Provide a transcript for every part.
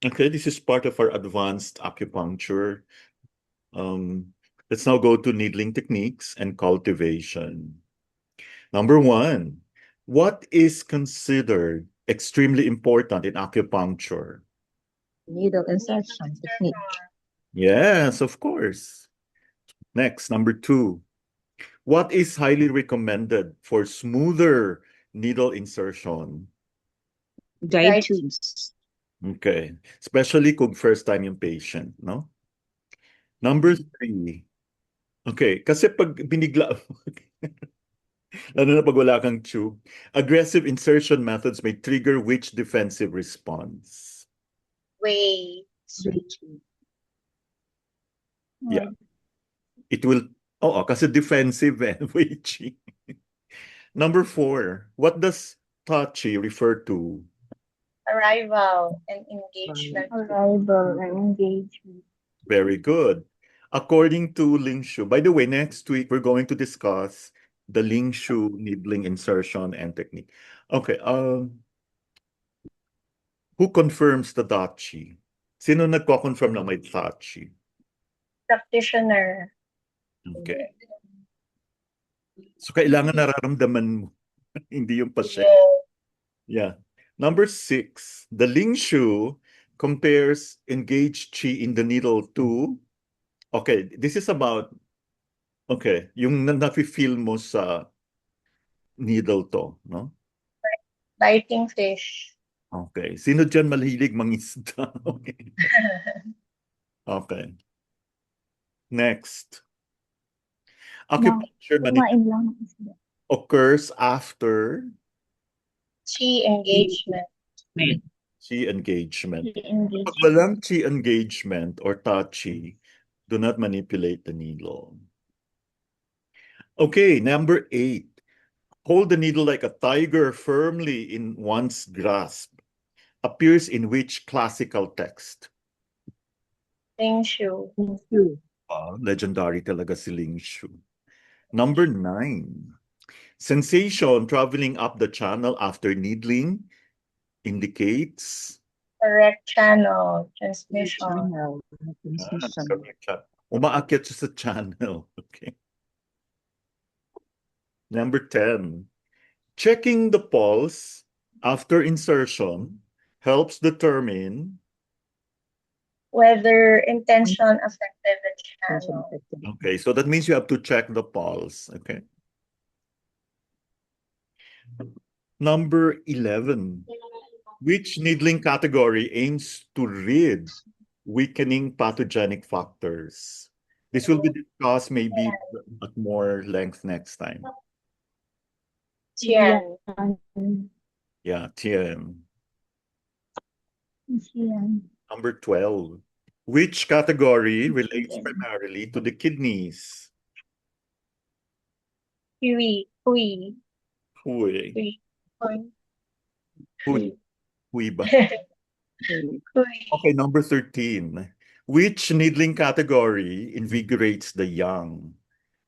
Okay, this is part of our advanced acupuncture. Let's now go to needling techniques and cultivation. Number one, what is considered extremely important in acupuncture? Needle insertion technique. Yes, of course. Next, number two, what is highly recommended for smoother needle insertion? Guide tubes. Okay, especially kung first time yung patient, no? Number three, okay, kasi pag binigla, lalo na pag wala kang tube, aggressive insertion methods may trigger which defensive response? Way. Yeah, it will, oo, kasi defensive eh, Weiqi. Number four, what does Tachi refer to? Arrival and engagement. Arrival and engagement. Very good. According to Ling Shu, by the way, next week we're going to discuss the Ling Shu needling insertion and technique. Okay, who confirms the Dachi? Sino nagko-confirm na may Dachi? Practitioner. Okay. So kailangan nararamdaman mo, hindi yung pasyente. Yeah. Number six, the Ling Shu compares engaged qi in the needle to, okay, this is about, okay, yung nafe-feel mo sa needle to, no? Biting fish. Okay. Sino dyan mahilig mangisda? Okay. Okay. Next. Acupuncture Kumain lang ng isda. occurs after Chi engagement. qi engagement. Engagement. Pag walang qi engagement or tachi, do not manipulate the needle. Okay, number eight. Hold the needle like a tiger firmly in one's grasp. Appears in which classical text? Ling Shu. Legendary talaga si Ling Shu. Number nine. Sensation traveling up the channel after needling indicates Correct channel. Transmission. umaakyat siya sa channel. Okay. Number 10. Checking the pulse after insertion helps determine Whether intention affected the channel. okay, so that means you have to check the pulse. Okay. Number 11. Which needling category aims to rid weakening pathogenic factors? This will be discussed maybe at more length next time. Tian. Yeah, TM. Yan. Number 12. Which category relates primarily to the kidneys? Hui. Hui. Hui. Hui. Hui. Hui ba? Hui. Okay, number 13. Which needling category invigorates the young?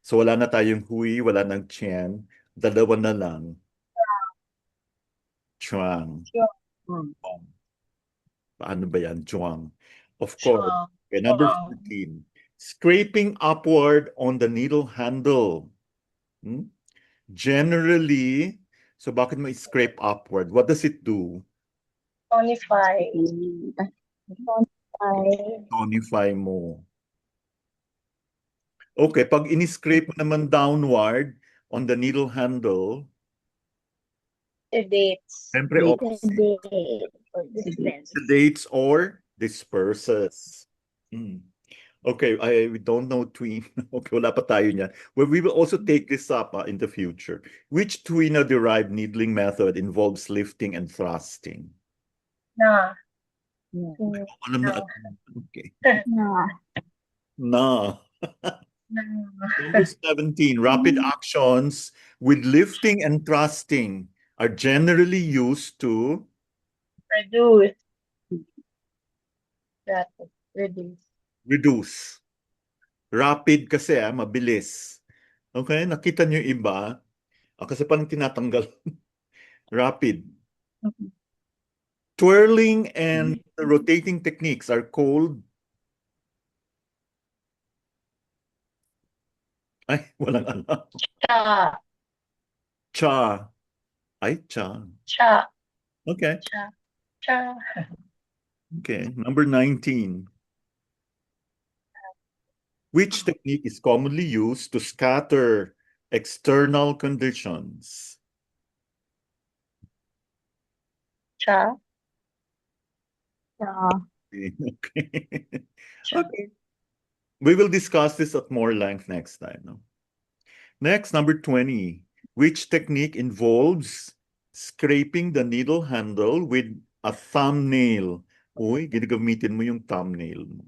So wala na tayong hui, wala nang qian, dalawa na lang. Chuang. Paano ba yan? Chuang. Of course. Okay, number 14. Scraping upward on the needle handle. Generally, so bakit mo scrape upward? What does it do? Tonify. Tonify mo. Okay, pag in-scrape mo naman downward on the needle handle, Sedates. siyempre sedates or disperses. Okay, we don't know tween. Okay, wala pa tayo niyan. Well, we will also take this up in the future. Which Tuina-derived needling method involves lifting and thrusting? Na. Alam na. Okay. Na. Na. Number 17, rapid actions with lifting and thrusting are generally used to Reduce. Rapid. Reduce. reduce. Rapid kasi mabilis. Okay, nakita niyo yung iba, kasi parang tinatanggal. Rapid. Twirling and the rotating techniques are called. Ay, walang alam. Cha. Cha. Ay, cha. Cha. Okay. Cha. Cha. Okay. Number 19. Which technique is commonly used to scatter external conditions? Cha. Yeah. Okay. Cha. Okay. We will discuss this at more length next time. No? Next, number 20. Which technique involves scraping the needle handle with a thumbnail? Uy, ginagamitin mo yung thumbnail mo.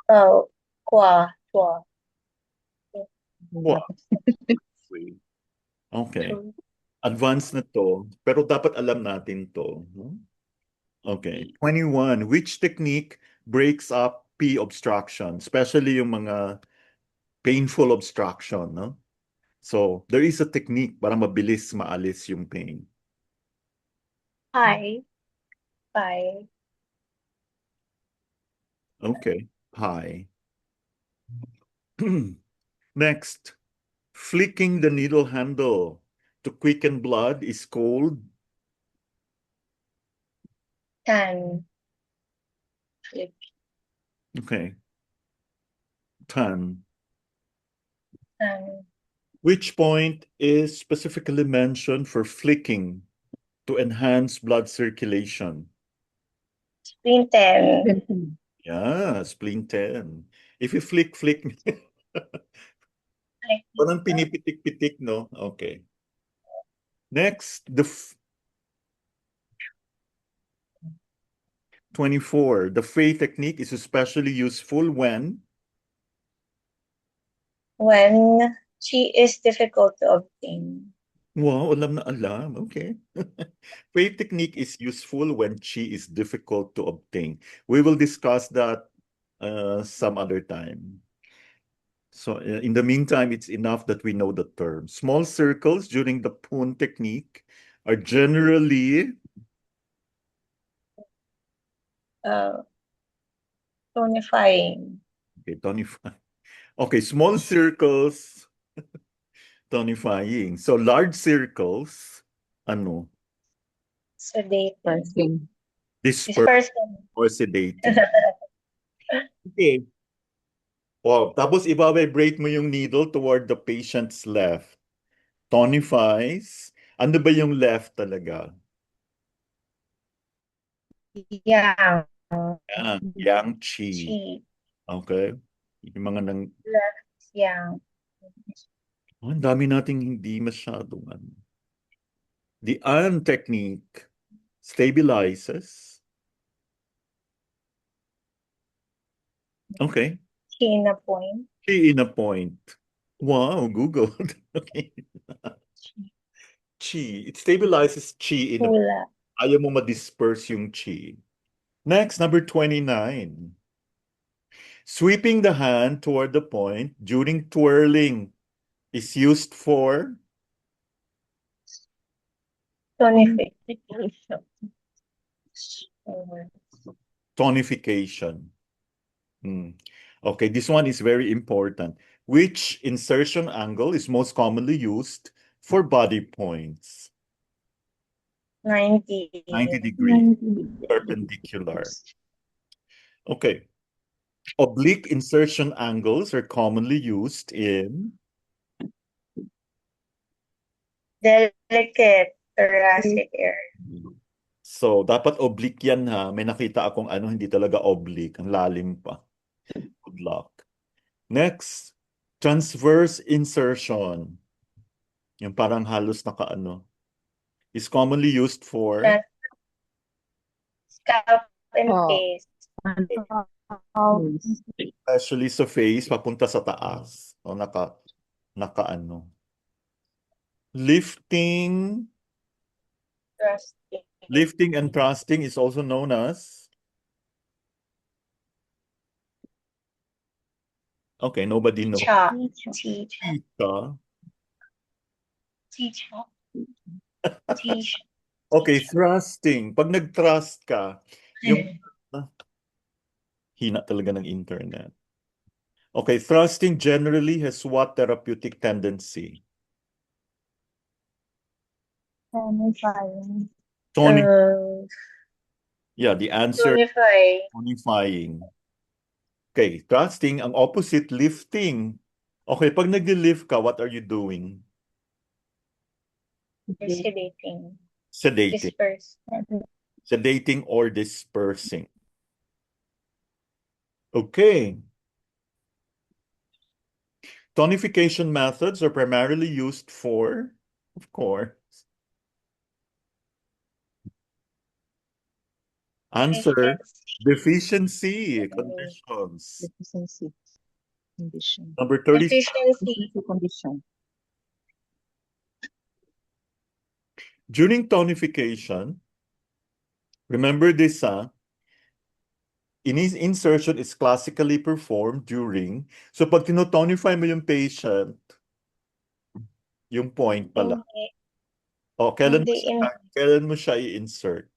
Oh. Kwa. Kwa. Wow. Wait. Okay. Chu. Advanced na to, pero dapat alam natin to. No? Okay. 21. Which technique breaks up P obstruction, especially yung mga painful obstruction, no? So, there is a technique para mabilis maalis yung pain. Pi. Pi. Okay. High. Next, flicking the needle handle to quicken blood is called. Tan. Flip. Okay. Tan. Tan. Which point is specifically mentioned for flicking to enhance blood circulation? Spleen 10. Yeah, spleen 10. If you flick, Like parang pinipitik-pitik, no? Okay. Next, 24. The Fey technique is especially useful when. when chi is difficult to obtain. Wow, alam na alam. Okay. Fey technique is useful when chi is difficult to obtain. We will discuss that some other time. So in the meantime, it's enough that we know the term. Small circles during the Poon technique are generally. Tonifying. Okay, tonifying. Okay, small circles, tonifying. So large circles, ano? Sedating. Dispersing. Disperse Dispersing. or sedating. Okay. Wow, tapos iba-vibrate mo yung needle toward the patient's left. Tonifies. Ano ba yung left talaga? Yang. Yang chi. Chi. Okay. Yung mga nang. Left. Yang. Oh, ang dami nating hindi masyadong ano. The An technique stabilizes. Okay. Chi na point. Chi in a point. Wow, Google. Okay. Chi. It stabilizes chi in a. Hula. Ayaw mo ma-disperse yung chi. Next, number 29. Sweeping the hand toward the point during twirling is used for. Tonification. Tonification. Okay, this one is very important. Which insertion angle is most commonly used for body points? 90. 90 degrees, perpendicular. Okay. Oblique insertion angles are commonly used in. Delicate thoracic area. So, dapat oblique yan ha. May nakita akong ano, hindi talaga oblique. Ang lalim pa. Good luck. Next, transverse insertion. Yung parang halos naka-ano. Is commonly used for. Scalp and Oh. face. Especially sa face, papunta sa taas. O naka-ano. Lifting. Thrusting. Lifting and thrusting is also known as. Okay, nobody knows. Cha. Teacher. Cha. Teacher. Teacher. Okay, thrusting. Pag nag-thrust ka, yung hina talaga ng internet. Okay, thrusting generally has what therapeutic tendency? Tonifying. Toni Uh, yeah, the answer Tonify. tonifying. Okay, thrusting, ang opposite, lifting. Okay, pag nag-lift ka, what are you doing? Sedating. Sedating. Disperse. Sedating or dispersing. Okay. Tonification methods are primarily used for, of course. Answer, deficiency conditions. Deficiency condition. Number 30, Efficiency. Deficiency condition. during tonification, remember this, insertion is classically performed during, so pag tinotonify mo yung patient, yung point pala. Hindi, Kailan mo siya i-insert?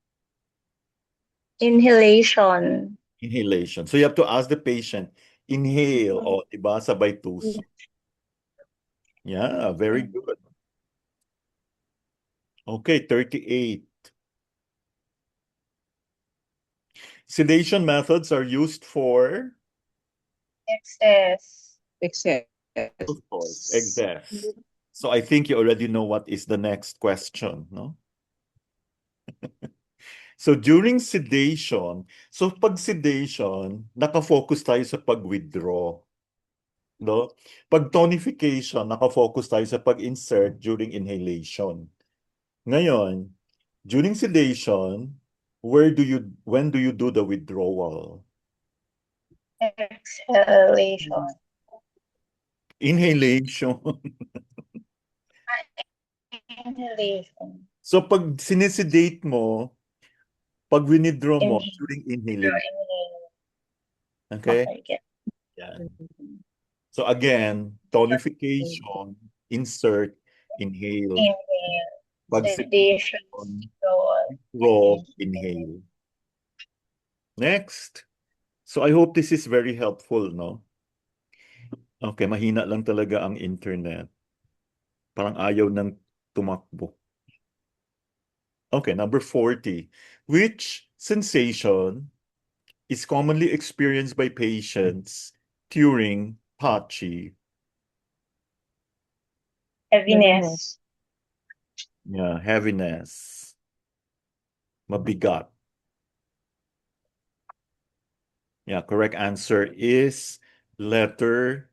Inhalation. Inhalation. So you have to ask the patient, inhale, diba? Sabay tuso. Yeah, very good. Okay, 38. Sedation methods are used for, Excess. Excess. of course, excess. So I think you already know what is the next question, no? So during sedation, so pag sedation, nakafocus tayo sa pag-withdraw. No? Pag tonification, nakafocus tayo sa pag-insert during inhalation. Ngayon, during sedation, when do you do the withdrawal? Exhalation. Inhalation. Inhalation. So pag sinisedate mo, pag winidraw mo Inhale. during inhalation. Inhale. Okay? Okay, get. Yan. So again, tonification, insert, inhale. Inhale. Pag Sedation. withdraw, inhale. Next. So I hope this is very helpful, no? Okay, mahina lang talaga ang internet. Parang ayaw nang tumakbo. Okay, number 40. Which sensation is commonly experienced by patients during PACHI? Heaviness. Yeah, heaviness. Mabigat. Yeah, correct answer is letter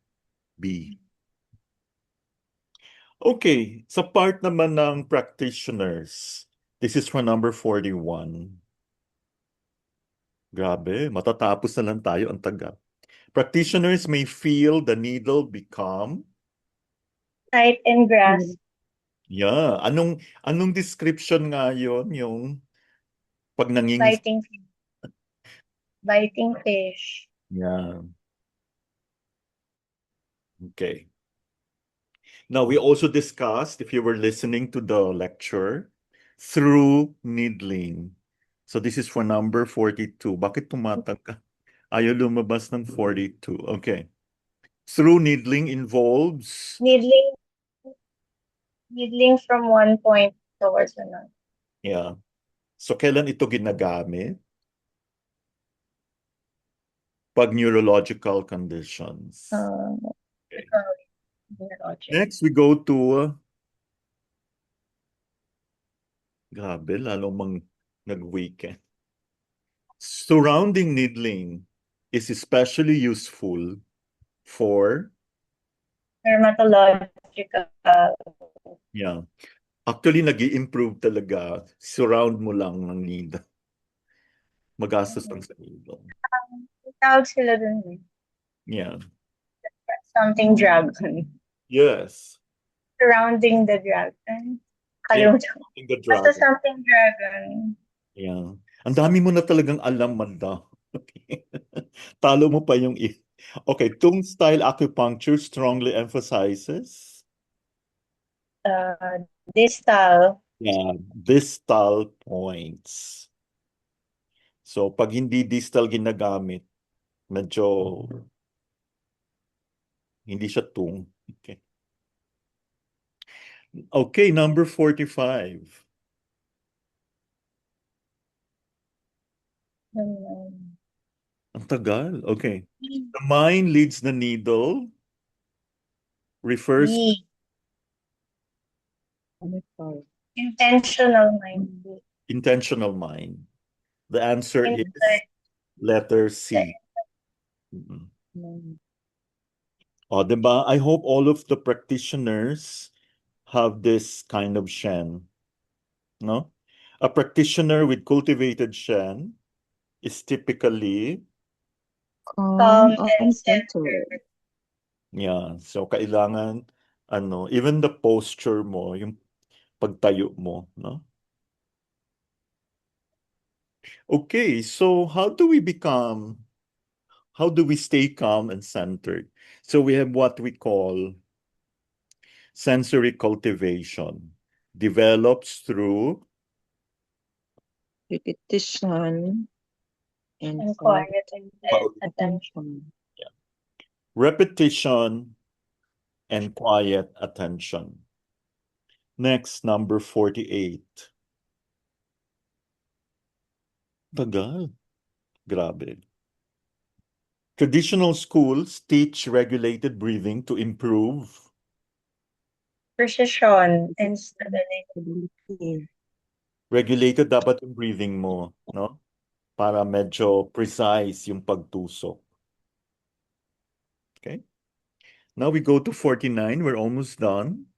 B. Okay, sa part naman ng practitioners, this is for number 41. Grabe, matatapos na lang tayo, ang taga. Practitioners may feel the needle become, Tight and grasp. yeah, anong description nga yun, yung pag nangingis, Biting fish. yeah. Okay. Now, we also discussed, if you were listening to the lecture, through needling. So this is for number 42. Bakit tumatag ka? Ayaw lumabas ng 42. Okay. Through needling involves, Needling from one point towards another. yeah. So kailan ito ginagamit? Pag neurological conditions. Okay. Next, we go to, grabe, lalong nag-weekend. Surrounding needling is especially useful for, Dermatological. yeah. Actually, nag-i-improve talaga. Surround mo lang ng needle. Magastos lang sa needle. Tawag sila dun eh. Yeah. Something dragon. Yes. Surrounding the dragon. Yeah, Kalimutan. in the Basta dragon. something dragon. Yeah. Ang dami mo na talagang alam, Manda. Talo mo pa yung Okay, Tung style acupuncture strongly emphasizes, Distal. Yeah, distal points. So, pag hindi distal ginagamit, medyo hindi siya tung. Okay. Okay, number 45. Ang tagal. Okay. The mind leads the needle refers to B. Ano ito? Intentional mind. intentional mind. The answer is Intellect. letter C. Mhm. Nine. O, diba? I hope all of the practitioners have this kind of Shen. No? A practitioner with cultivated Shen is typically, Calm and and centered. centered. yeah, so kailangan, even the posture mo, yung pagtayo mo, no? Okay, so how do we stay calm and centered? So we have what we call sensory cultivation, develops through Repetition and And quiet quiet and attention. repetition and quiet attention. Next, number 48. Tagal. Grabe. Traditional schools teach regulated breathing to improve precision and stability. Stability. regulated dapat yung breathing mo, no? Para medyo precise yung pagtusok. Okay? Now we go to 49. We're almost done.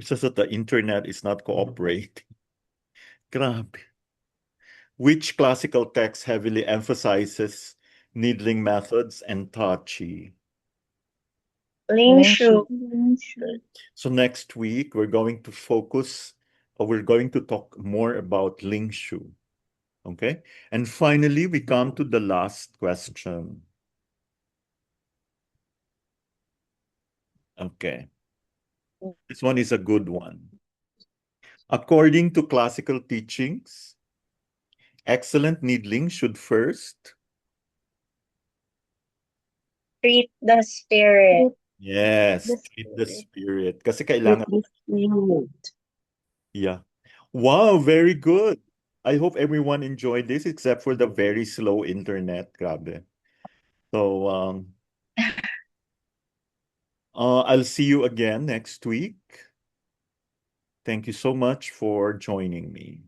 It's just that the internet is not cooperating. Grabe. Which classical text heavily emphasizes needling methods and tachi? Ling Shu. So next week we're going to focus, or we're going to talk more about Ling Shu. Okay? And finally, we come to the last question. Okay. This one is a good one. According to classical teachings, excellent needling should first, Treat the spirit. yes, The treat the spirit. Kasi With kailangan, the spirit. yeah. Wow, very good. I hope everyone enjoyed this except for the very slow internet. Grabe. So, I'll see you again next week. Thank you so much for joining me.